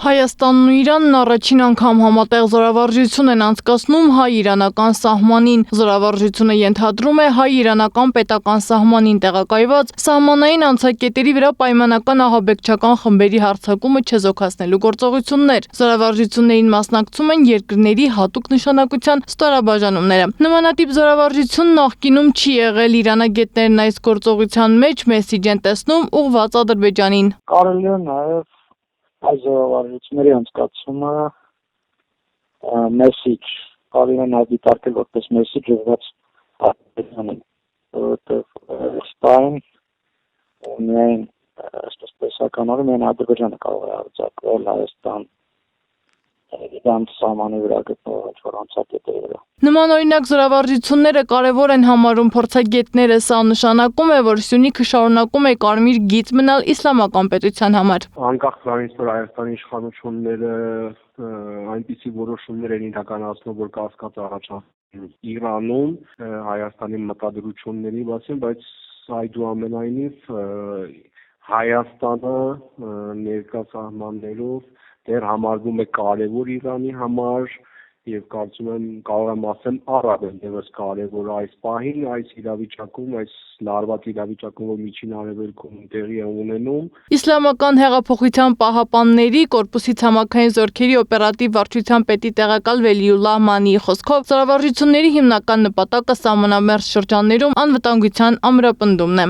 Հայաստանն ու Իրանն առաջին անգամ համատեղ զորավարժություն են անցկացնում հայ-իրանական սահմանին։ Զորավարժությունը ենթադրում է հայ-իրանական պետական սահմանին տեղակայված սահմանային անցակետերի վրա պայմանական ահաբեկչական խմբերի հարձակումը չեզոքացնելու գործողություններ։ Զորավարժություններին մասնակցում են երկրների հատուկ նշանակության ստորաբաժանումները։ Նմանատիպ զորավարժություն նախկինում չի եղել, իրանագետներն այս գործողության մեջ մեսիջ են տեսնում ուղղված Ադրբեջանին։ Կարելի է նաև այս զորավարժությունների անցկացումը մեսիջ կարելի է նաև դիտարկել որպես մեսիջ ուղղված Ադրբեջանին, որովհետև սպայն միայն այսպես տեսականորը միայն Ադրբեջանը կարող է արձակվել Հայաստան Իրան սահմանի վրա գտնվող ինչ-որ անցակետերի վրա։ Նման օրինակ զորավարժությունները կարևոր են համարում փորձագետները, սա նշանակում է, որ Սյունիքը շարունակում է կարմիր գիծ մնալ իսլամական պետության համար։ Անկախ նրանից, որ Հայաստանի իշխանությունները այնպիսի որոշումներ են իրականացնում, որ կասկած առաջացնում Իրանում Հայաստանի մտադրությունների մասին, բայց այդուամենայնիվ Հայաստանը ներկա սահմաններով դեռ համարվում է կարևոր Իրանի համար եւ կարծում եմ կարող եմ ասել առավել եւս կարևոր այս պահին, այս իրավիճակում, այս լարված իրավիճակում, որ Միջին Արևելքում տեղի է ունենում։ Իսլամական հեղափոխության պահապանների կորպուսի ցամաքային զորքերի օպերատիվ վարչության պետի տեղակալ Վելիուլլահ Մանիի խոսքով զորավարժությունների հիմնական նպատակը սահմանամերձ շրջաններում անվտանգության ամրապնդումն է։